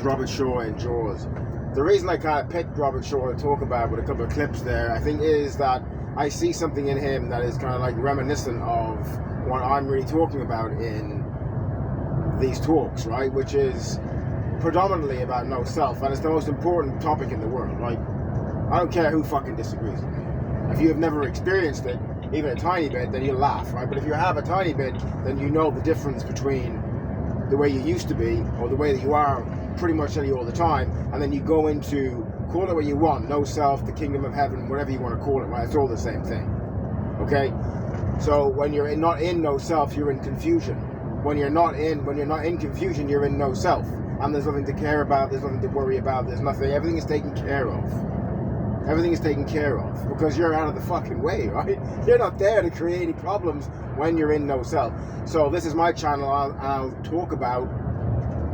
Robert Shaw in Jaws. The reason I kind of picked Robert Shaw to talk about with a couple of clips there, I think, is that I see something in him that is kind of like reminiscent of what I'm really talking about in these talks, right? Which is predominantly about no self, and it's the most important topic in the world. Like, I don't care who fucking disagrees with me. If you have never experienced it, even a tiny bit, then you laugh, right? But if you have a tiny bit, then you know the difference between the way you used to be or the way that you are pretty much all the time, and then you go into, call it what you want, no self, the kingdom of heaven, whatever you want to call it, right? It's all the same thing. Okay? So when you're not in no self, you're in confusion. When you're not in confusion, you're in no self. And there's nothing to care about, there's nothing to worry about, there's nothing, everything is taken care of. Everything is taken care of because you're out of the fucking way, right? You're not there to create any problems when you're in no self. So this is my channel. I'll talk about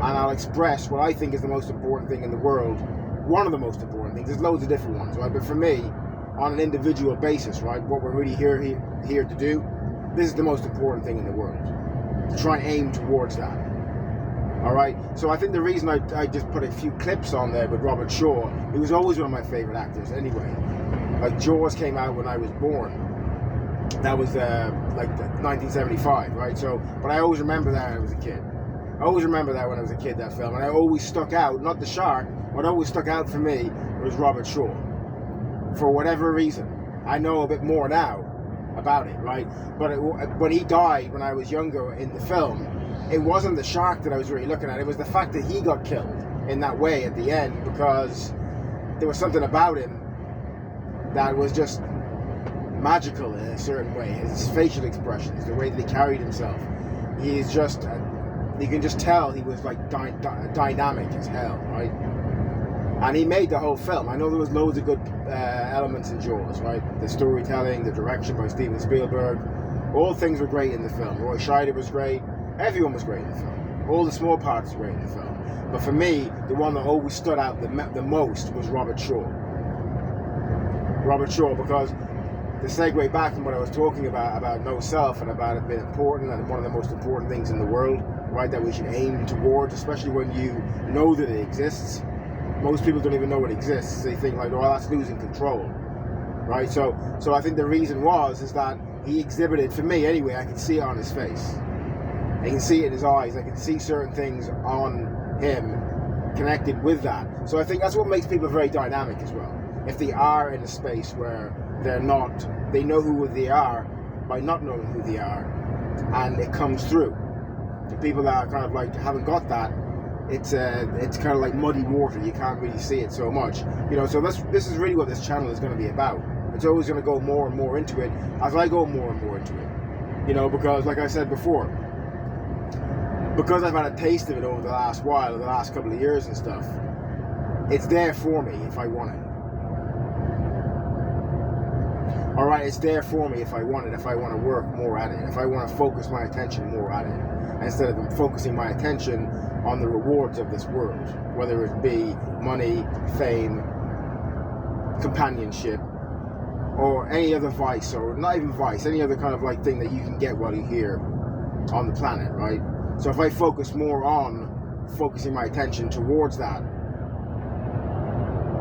and I'll express what I think is the most important thing in the world. One of the most important things. There's loads of different ones, right? But for me, on an individual basis, right, what we're really here to do, this is the most important thing in the world. To try and aim towards that. All right. So I think the reason I just put a few clips on there with Robert Shaw, he was always one of my favorite actors anyway. Like Jaws came out when I was born. That was like 1975, right? So, but I always remember that when I was a kid. I always remember that when I was a kid, that film, and I always stuck out. Not the shark. What always stuck out for me was Robert Shaw. For whatever reason, I know a bit more now about it, right? But when he died when I was younger in the film, it wasn't the shark that I was really looking at. It was the fact that he got killed in that way at the end, because there was something about him that was just magical in a certain way. His facial expressions, the way that he carried himself. He's just, you can just tell he was like dynamic as hell, right? And he made the whole film. I know there was loads of good elements in Jaws, right? The storytelling, the direction by Steven Spielberg, all things were great in the film. Roy Scheider was great. Everyone was great in the film. All the small parts were great in the film. But for me, the one that always stood out the most was Robert Shaw. Robert Shaw, because to segue back from what I was talking about no self and about it being important and one of the most important things in the world, right, that we should aim towards, especially when you know that it exists. Most people don't even know it exists. They think like, oh, that's losing control, right? So I think the reason is that he exhibited, for me anyway, I can see it on his face. I can see it in his eyes. I can see certain things on him connected with that. So I think that's what makes people very dynamic as well. If they are in a space where they know who they are by not knowing who they are, and it comes through. The people that are kind of like haven't got that, it's kind of like muddy water. You can't really see it so much, you know. So this is really what this channel is going to be about. It's always going to go more and more into it as I go more and more into it, you know, because like I said before, because I've had a taste of it over the last while, the last couple of years and stuff, it's there for me if I want it. Alright, it's there for me if I want it, if I want to work more at it, if I want to focus my attention more at it, instead of focusing my attention on the rewards of this world, whether it be money, fame, companionship, or any other vice, or not even vice, any other kind of like thing that you can get while you're here on the planet, right? So if I focus more on focusing my attention towards that,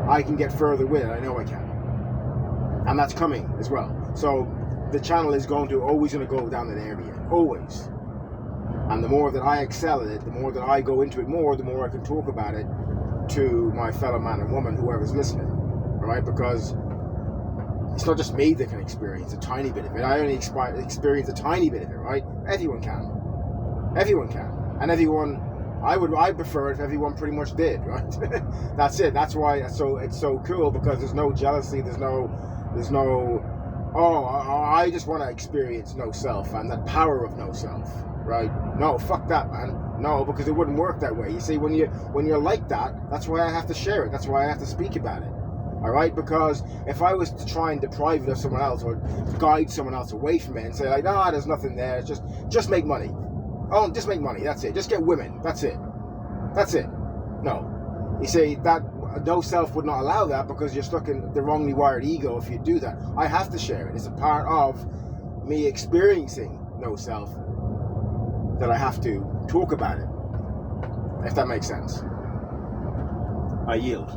I can get further with it. I know I can. And that's coming as well. So the channel is always going to go down that area. Always. And the more that I excel at it, the more that I go into it more, the more I can talk about it to my fellow man and woman, whoever's listening, right? Because it's not just me that can experience a tiny bit of it. I only experience a tiny bit of it, right? Everyone can. And everyone, I prefer it if everyone pretty much did, right? That's it. That's why it's so cool, because there's no jealousy, there's no I just want to experience no self and that power of no self, right? No, fuck that, man. No, because it wouldn't work that way. You see, when you're like that, that's why I have to share it. That's why I have to speak about it. All right, because if I was to try and deprive it of someone else or guide someone else away from it and say like, nah, there's nothing there, it's just make money. Oh, just make money. That's it. Just get women. That's it. No, you see that no self would not allow that, because you're stuck in the wrongly wired ego if you do that. I have to share it. It's a part of me experiencing no self that I have to talk about it. If that makes sense. I yield.